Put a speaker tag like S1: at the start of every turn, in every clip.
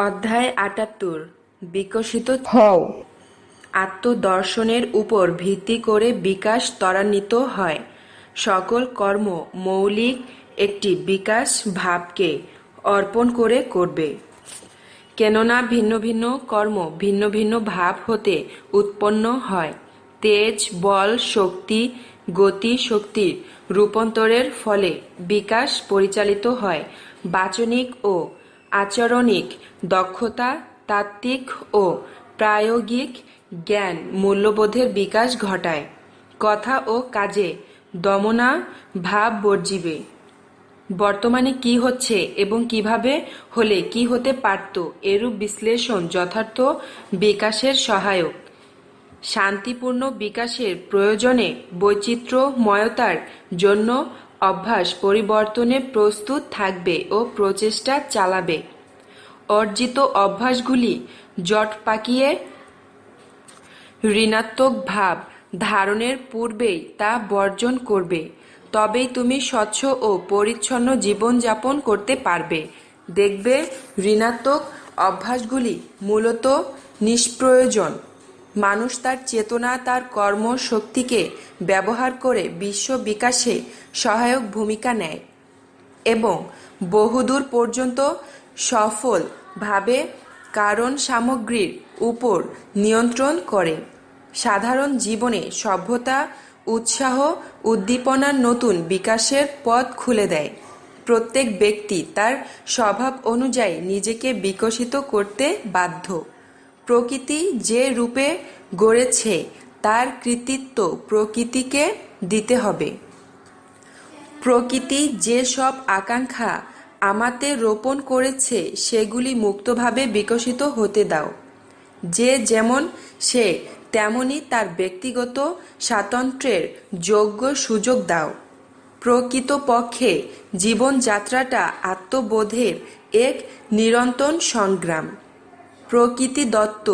S1: অধ্যায় ৭৮ বিকশিত হও। আত্মদর্শনের উপর ভিত্তি করে বিকাশ ত্বরান্বিত হয়। সকল কর্ম মৌলিক একটি বিকাশ ভাবকে অর্পণ করে করবে। কেননা ভিন্ন ভিন্ন কর্ম ভিন্ন ভিন্ন ভাব হতে উৎপন্ন হয়। তেজ, বল, শক্তি, গতি, শক্তির রূপান্তরের ফলে বিকাশ পরিচালিত হয়। বাচনিক ও আচরণিক দক্ষতা, তাত্ত্বিক ও প্রায়োগিক জ্ঞান মূল্যবোধের বিকাশ ঘটায়। কথা ও কাজে দমনা ভাব বর্জিবে। বর্তমানে কি হচ্ছে এবং কিভাবে হলে কি হতে পারত, এরূপ বিশ্লেষণ যথার্থ বিকাশের সহায়ক। শান্তিপূর্ণ বিকাশের প্রয়োজনে বৈচিত্র্যময়তার জন্য অভ্যাস পরিবর্তনে প্রস্তুত থাকবে ও প্রচেষ্টা চালাবে। অর্জিত অভ্যাসগুলি জট পাকিয়ে ঋণাত্মক ভাব ধারণের পূর্বেই তা বর্জন করবে। তবেই তুমি স্বচ্ছ ও পরিচ্ছন্ন জীবনযাপন করতে পারবে। দেখবে ঋণাত্মক অভ্যাসগুলি মূলত নিষ্প্রয়োজন। মানুষ তার চেতনা, তার কর্ম শক্তিকে ব্যবহার করে বিশ্ব বিকাশে সহায়ক ভূমিকা নেয় এবং বহুদূর পর্যন্ত সফলভাবে কারণ সামগ্রীর উপর নিয়ন্ত্রণ করে। সাধারণ জীবনে সভ্যতা, উৎসাহ, উদ্দীপনার নতুন বিকাশের পথ খুলে দেয়। প্রত্যেক ব্যক্তি তার স্বভাব অনুযায়ী নিজেকে বিকশিত করতে বাধ্য। প্রকৃতি যে রূপে গড়েছে তার কৃতিত্ব প্রকৃতিকে দিতে হবে। প্রকৃতি যে সব আকাঙ্ক্ষা আমাতে রোপণ করেছে সেগুলি মুক্তভাবে বিকশিত হতে দাও। যে যেমন সে তেমনই তার ব্যক্তিগত স্বাতন্ত্র্যের যোগ্য সুযোগ দাও। প্রকৃতপক্ষে জীবনযাত্রাটা আত্মবোধের এক নিরন্তর সংগ্রাম। প্রকৃতিদত্ত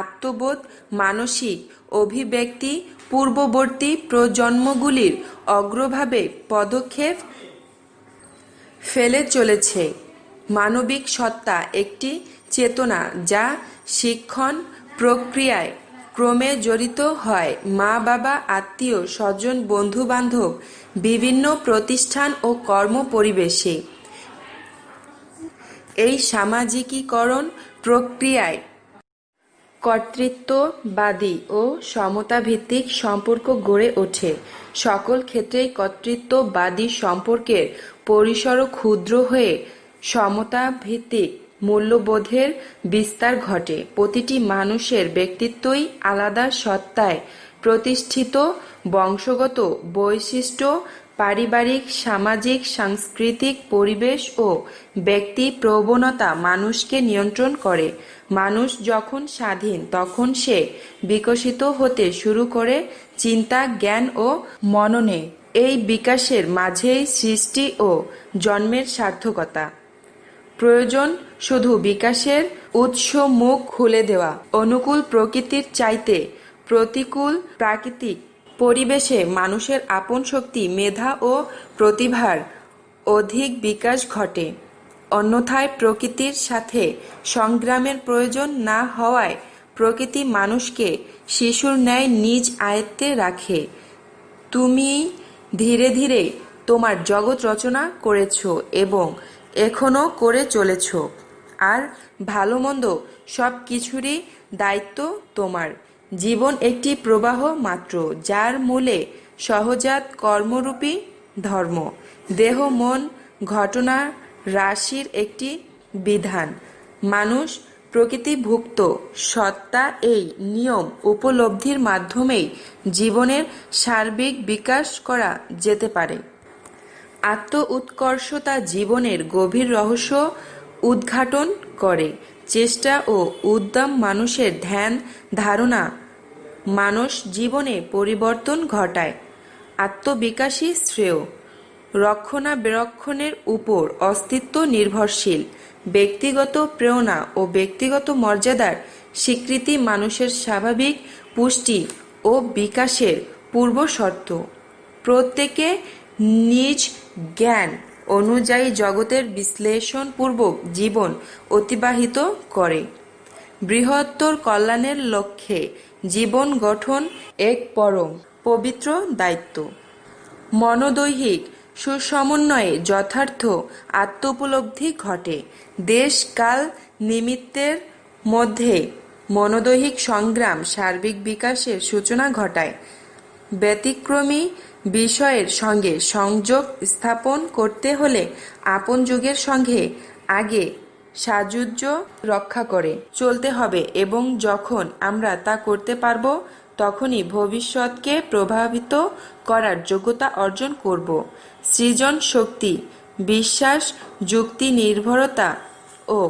S1: আত্মবোধ মানসিক অভিব্যক্তি পূর্ববর্তী প্রজন্মগুলির অগ্রভাবে পদক্ষেপ ফেলে চলেছে। মানবিক সত্তা একটি চেতনা যা শিক্ষণ প্রক্রিয়ায় ক্রমে জড়িত হয় মা বাবা, আত্মীয় স্বজন, বন্ধু বান্ধব, বিভিন্ন প্রতিষ্ঠান ও কর্ম পরিবেশে। এই সামাজিকীকরণ প্রক্রিয়ায় কর্তৃত্ববাদী ও সমতাভিত্তিক সম্পর্ক গড়ে ওঠে। সকল ক্ষেত্রেই কর্তৃত্ববাদী সম্পর্কের পরিসরও ক্ষুদ্র হয়ে সমতাভিত্তিক মূল্যবোধের বিস্তার ঘটে। প্রতিটি মানুষের ব্যক্তিত্বই আলাদা সত্তায় প্রতিষ্ঠিত। বংশগত বৈশিষ্ট্য, পারিবারিক, সামাজিক, সাংস্কৃতিক পরিবেশ ও ব্যক্তি প্রবণতা মানুষকে নিয়ন্ত্রণ করে। মানুষ যখন স্বাধীন তখন সে বিকশিত হতে শুরু করে চিন্তা, জ্ঞান ও মননে। এই বিকাশের মাঝেই সৃষ্টি ও জন্মের সার্থকতা। প্রয়োজন শুধু বিকাশের উৎসমুখ খুলে দেওয়া। অনুকূল প্রকৃতির চাইতে প্রতিকূল প্রাকৃতিক পরিবেশে মানুষের আপন শক্তি, মেধা ও প্রতিভার অধিক বিকাশ ঘটে। অন্যথায় প্রকৃতির সাথে সংগ্রামের প্রয়োজন না হওয়ায় প্রকৃতি মানুষকে শিশুর ন্যায় নিজ আয়ত্তে রাখে। তুমি ধীরে ধীরে তোমার জগৎ রচনা করেছ এবং এখনও করে চলেছ। আর ভালো মন্দ সব কিছুরই দায়িত্ব তোমার। জীবন একটি প্রবাহ মাত্র, যার মূলে সহজাত কর্মরূপী ধর্ম। দেহ, মন, ঘটনা রাশির একটি বিধান। মানুষ প্রকৃতিভুক্ত সত্তা। এই নিয়ম উপলব্ধির মাধ্যমেই জীবনের সার্বিক বিকাশ করা যেতে পারে। আত্ম উৎকর্ষতা জীবনের গভীর রহস্য উদ্ঘাটন করে। চেষ্টা ও উদ্যম মানুষের ধ্যান ধারণা মানস জীবনে পরিবর্তন ঘটায়। আত্মবিকাশই শ্রেয়। রক্ষণাবেক্ষণের উপর অস্তিত্ব নির্ভরশীল। ব্যক্তিগত প্রেরণা ও ব্যক্তিগত মর্যাদার স্বীকৃতি মানুষের স্বাভাবিক পুষ্টি ও বিকাশের পূর্বশর্ত। প্রত্যেকে নিজ জ্ঞান ও অনুযায়ী জগতের বিশ্লেষণপূর্বক জীবন অতিবাহিত করে। বৃহত্তর কল্যাণের লক্ষ্যে জীবন গঠন এক পরম পবিত্র দায়িত্ব। মনোদৈহিক সুসমন্বয়ে যথার্থ আত্মোপলব্ধি ঘটে। দেশ কাল নিমিত্তের মধ্যে মনোদৈহিক সংগ্রাম সার্বিক বিকাশের সূচনা ঘটায়। ব্যতিক্রমী বিষয়ের সঙ্গে সংযোগ স্থাপন করতে হলে আপন যুগের সঙ্গে আগে সাযুজ্য রক্ষা করে চলতে হবে, এবং যখন আমরা তা করতে পারব তখনই ভবিষ্যৎকে প্রভাবিত করার যোগ্যতা অর্জন করব। সৃজন শক্তি, বিশ্বাস, যুক্তি নির্ভরতা ও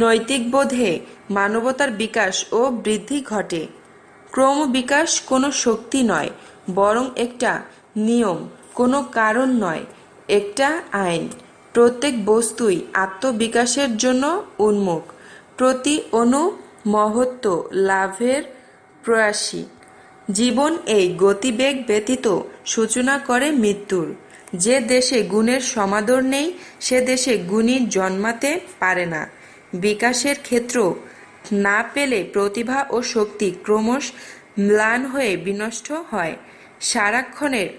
S1: নৈতিক বোধে মানবতার বিকাশ ও বৃদ্ধি ঘটে। ক্রমবিকাশ কোনো শক্তি নয়, বরং একটা নিয়ম, কোনো কারণ নয়, একটা আইন। প্রত্যেক বস্তুই আত্মবিকাশের জন্য উন্মুখ, প্রতি অণু মহত্ত্ব লাভের প্রয়াসী। জীবন এই গতিবেগ ব্যতীত সূচনা করে মৃত্যুর। যে দেশে গুণের সমাদর নেই, সে দেশে গুণী জন্মাতে পারে না। বিকাশের ক্ষেত্র না পেলে প্রতিভা ও শক্তি ক্রমশ ম্লান হয়ে বিনষ্ট হয়। সারাক্ষণের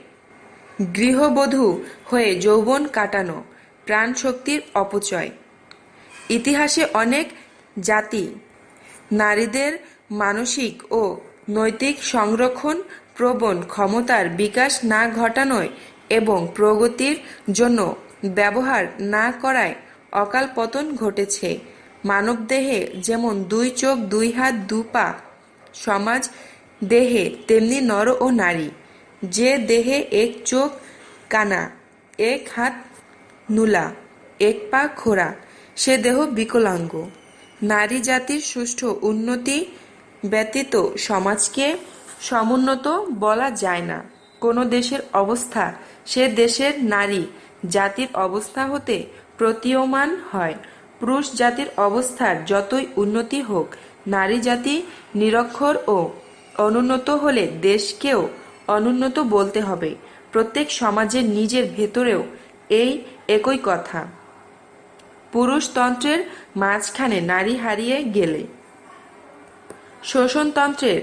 S1: গৃহবধূ হয়ে যৌবন কাটানো প্রাণশক্তির অপচয়। ইতিহাসে অনেক জাতি নারীদের মানসিক ও নৈতিক সংরক্ষণ প্রবণ ক্ষমতার বিকাশ না ঘটানোয় এবং প্রগতির জন্য ব্যবহার না করায় অকাল পতন ঘটেছে। মানবদেহে যেমন 2 চোখ 2 হাত 2 পা সমাজ দেহে তেমনি নর ও নারী। যে দেহে 1 চোখ কানা, 1 হাত নুলা, 1 পা খোড়া, সে দেহ বিকলাঙ্গ। নারী জাতির সুষ্ঠু উন্নতি ব্যতীত সমাজকে সমুন্নত বলা যায় না। কোনো দেশের অবস্থা সে দেশের নারী জাতির অবস্থা হতে প্রতীয়মান হয়। পুরুষ জাতির অবস্থার যতই উন্নতি হোক, নারী জাতি নিরক্ষর ও অনুন্নত হলে দেশকেও অনুন্নত বলতে হবে। প্রত্যেক সমাজের নিজের ভেতরেও এই একই কথা। পুরুষতন্ত্রের মাঝখানে নারী হারিয়ে গেলে, শোষণতন্ত্রের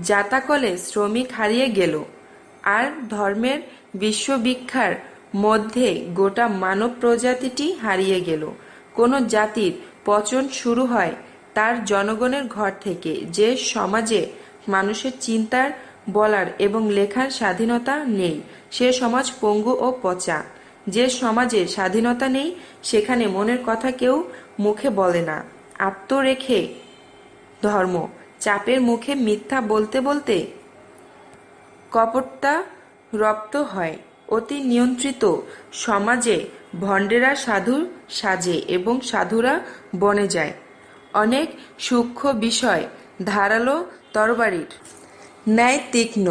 S1: জাতাকলে শ্রমিক হারিয়ে গেল, আর ধর্মের বিশ্বভিক্ষার মধ্যে গোটা মানব প্রজাতিটি হারিয়ে গেল। কোনো জাতির পচন শুরু হয় তার জনগণের ঘর থেকে। যে সমাজে মানুষের চিন্তার, বলার এবং লেখার স্বাধীনতা নেই, সে সমাজ পঙ্গু ও পচা। যে সমাজে স্বাধীনতা নেই, সেখানে মনের কথা কেউ মুখে বলে না। আত্মরেখে ধর্ম চাপের মুখে মিথ্যা বলতে বলতে কপটতা রপ্ত হয়। অতি নিয়ন্ত্রিত সমাজে ভণ্ডেরা সাধু সাজে এবং সাধুরা বনে যায়। অনেক সূক্ষ্ম বিষয় ধারালো তরবারির ন্যায় তীক্ষ্ণ।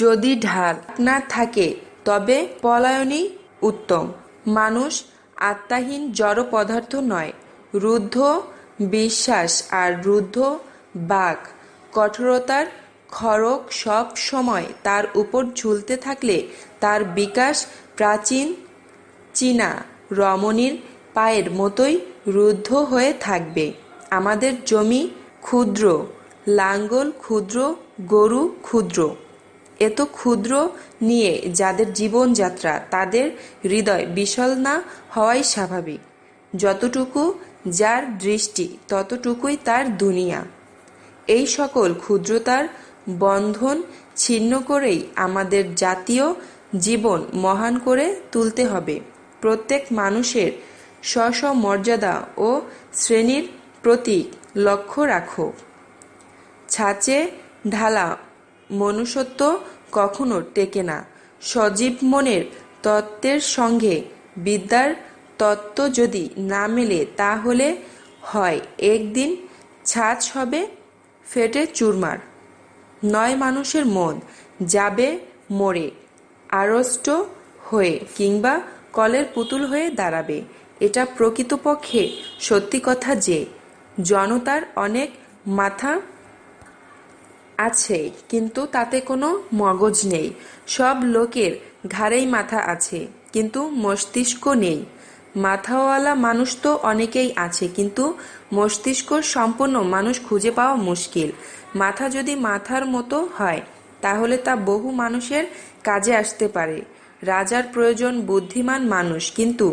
S1: যদি ঢাল না থাকে তবে পলায়নই উত্তম। মানুষ আত্মাহীন জড় পদার্থ নয়। রুদ্ধ বিশ্বাস আর রুদ্ধ বাক কঠোরতার খড়গ সব সময় তার উপর ঝুলতে থাকলে তার বিকাশ প্রাচীন চীনা রমণীর পায়ের মতোই রুদ্ধ হয়ে থাকবে। আমাদের জমি ক্ষুদ্র, লাঙ্গল ক্ষুদ্র, গরু ক্ষুদ্র। এত ক্ষুদ্র নিয়ে যাদের জীবনযাত্রা, তাদের হৃদয় বিশাল না হওয়াই স্বাভাবিক। যতটুকু যার দৃষ্টি, ততটুকুই তার দুনিয়া। এই সকল ক্ষুদ্রতার বন্ধন ছিন্ন করেই আমাদের জাতীয় জীবন মহান করে তুলতে হবে। প্রত্যেক মানুষের স্ব মর্যাদা ও শ্রেণীর প্রতি লক্ষ্য রাখো। ছাঁচে ঢালা মনুষ্যত্ব কখনো টেকে না। সজীব মনের তত্ত্বের সঙ্গে বিদ্যার তত্ত্ব যদি না মেলে, তাহলে হয় একদিন ছাঁচ হবে ফেটে চুরমার, নয় মানুষের মন যাবে মরে আড়ষ্ট হয়ে কিংবা কলের পুতুল হয়ে দাঁড়াবে। এটা প্রকৃতপক্ষে সত্যি কথা যে জনতার অনেক মাথা আছে, কিন্তু তাতে কোনো মগজ নেই। সব লোকের ঘাড়েই মাথা আছে, কিন্তু মস্তিষ্ক নেই। মাথাওয়ালা মানুষ তো অনেকেই আছে, কিন্তু মস্তিষ্ক সম্পন্ন মানুষ খুঁজে পাওয়া মুশকিল। মাথা যদি মাথার মতো হয় তাহলে তা বহু মানুষের কাজে আসতে পারে। রাজার প্রয়োজন বুদ্ধিমান মানুষ, কিন্তু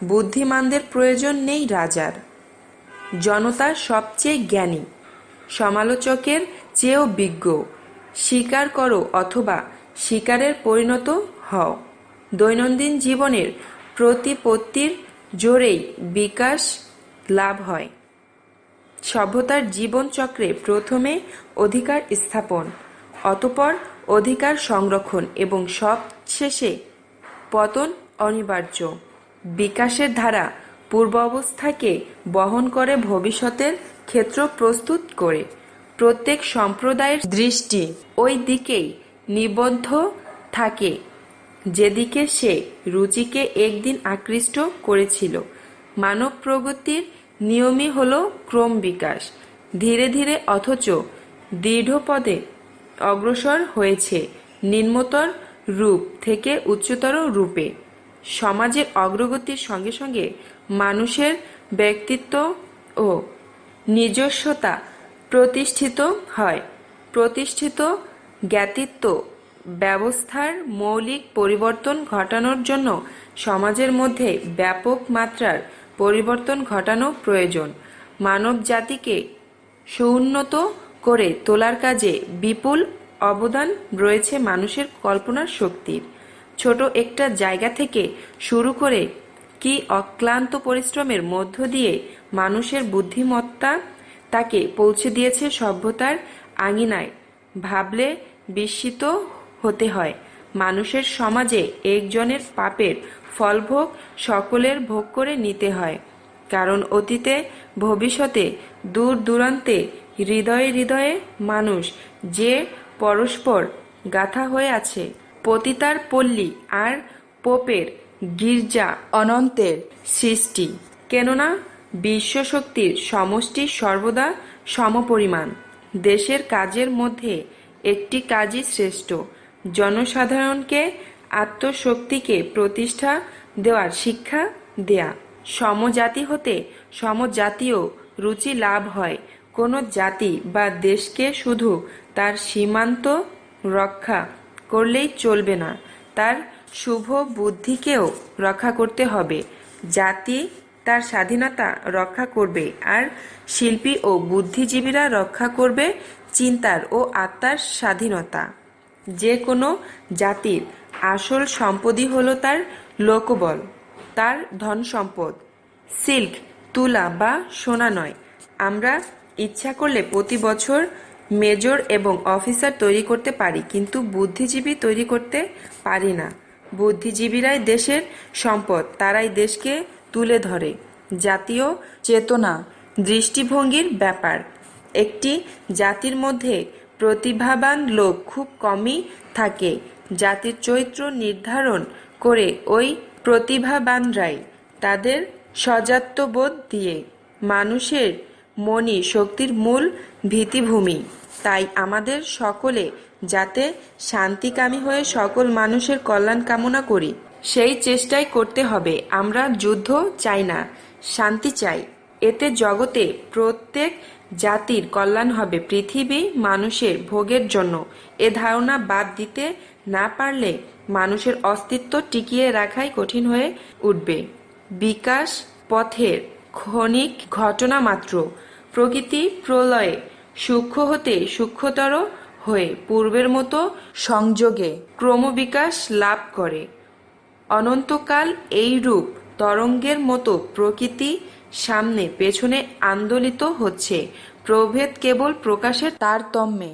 S1: বুদ্ধিমানদের প্রয়োজন নেই রাজার। জনতা সবচেয়ে জ্ঞানী, সমালোচকের চেয়েও বিজ্ঞ। স্বীকার করো অথবা শিকারের পরিণত হও। দৈনন্দিন জীবনের প্রতিপত্তির জোরেই বিকাশ লাভ হয়। সভ্যতার জীবনচক্রে প্রথমে অধিকার স্থাপন, অতঃপর অধিকার সংরক্ষণ এবং সবশেষে পতন অনিবার্য। বিকাশের ধারা পূর্বাবস্থাকে বহন করে, ভবিষ্যতের ক্ষেত্র প্রস্তুত করে। প্রত্যেক সম্প্রদায়ের দৃষ্টি ওই দিকেই নিবদ্ধ থাকে যেদিকে সে রুচিকে একদিন আকৃষ্ট করেছিল। মানব প্রগতির নিয়মই হল ক্রম বিকাশ। ধীরে ধীরে অথচ দৃঢ়পদে অগ্রসর হয়েছে নিম্নতর রূপ থেকে উচ্চতর রূপে। সমাজের অগ্রগতির সঙ্গে সঙ্গে মানুষের ব্যক্তিত্ব ও নিজস্বতা প্রতিষ্ঠিত হয়। প্রতিষ্ঠিত জ্ঞাতিত্ব ব্যবস্থার মৌলিক পরিবর্তন ঘটানোর জন্য সমাজের মধ্যে ব্যাপক মাত্রার পরিবর্তন ঘটানো প্রয়োজন। মানব জাতিকে সুউন্নত করে তোলার কাজে বিপুল অবদান রয়েছে মানুষের কল্পনার শক্তির। ছোট একটা জায়গা থেকে শুরু করে কি অক্লান্ত পরিশ্রমের মধ্য দিয়ে মানুষের বুদ্ধিমত্তা তাকে পৌঁছে দিয়েছে সভ্যতার আঙিনায়। ভাবলে বিস্মিত হতে হয়। মানুষের সমাজে একজনের পাপের ফলভোগ সকলের ভোগ করে নিতে হয়। কারণ অতীতে ভবিষ্যতে দূর দূরান্তে হৃদয়ে হৃদয়ে মানুষ যে পরস্পর গাথা হয়ে আছে। পতিতার পল্লী আর পোপের গির্জা অনন্তের সৃষ্টি। কেননা বিশ্বশক্তির সমষ্টি সর্বদা সমপরিমাণ। দেশের কাজের মধ্যে একটি কাজই শ্রেষ্ঠ, জনসাধারণকে আত্মশক্তিকে প্রতিষ্ঠা দেওয়ার শিক্ষা দেয়া। সমজাতি হতে সমজাতীয় রুচি লাভ হয়। কোনো জাতি বা দেশকে শুধু তার সীমান্ত রক্ষা করলেই চলবে না, তার শুভ বুদ্ধিকেও রক্ষা করতে হবে। জাতি তার স্বাধীনতা রক্ষা করবে, আর শিল্পী ও বুদ্ধিজীবীরা রক্ষা করবে চিন্তার ও আত্মার স্বাধীনতা। যে কোনো জাতির আসল সম্পদই হলো তার লোকবল, তার ধন সম্পদ। সিল্ক, তুলা বা সোনা নয়। আমরা ইচ্ছা করলে প্রতি বছর মেজর এবং অফিসার তৈরি করতে পারি, কিন্তু বুদ্ধিজীবী তৈরি করতে পারি না। বুদ্ধিজীবীরাই দেশের সম্পদ, তারাই দেশকে তুলে ধরে। জাতীয় চেতনা দৃষ্টিভঙ্গির ব্যাপার। একটি জাতির মধ্যে প্রতিভাবান লোক খুব কমই থাকে। জাতির চরিত্র নির্ধারণ করে ওই প্রতিভাবানরাই। তাদের স্বজাত্যবোধ দিয়ে মানুষের মনই শক্তির মূল ভিত্তিভূমি। তাই আমাদের সকলে যাতে শান্তিকামী হয়ে সকল মানুষের কল্যাণ কামনা করি, সেই চেষ্টাই করতে হবে। আমরা যুদ্ধ চাই না, শান্তি চাই। এতে জগতে প্রত্যেক জাতির কল্যাণ হবে। পৃথিবী মানুষের ভোগের জন্য, এ ধারণা বাদ দিতে না পারলে মানুষের অস্তিত্ব টিকিয়ে রাখাই কঠিন হয়ে উঠবে। বিকাশ পথের ক্ষণিক ঘটনা মাত্র। প্রকৃতি প্রলয়ে সূক্ষ্ম হতে সূক্ষ্মতর হয়ে পূর্বের মতো সংযোগে ক্রমবিকাশ লাভ করে। অনন্তকাল এইরূপ তরঙ্গের মতো প্রকৃতি সামনে পেছনে আন্দোলিত হচ্ছে। প্রভেদ কেবল প্রকাশের তারতম্যে।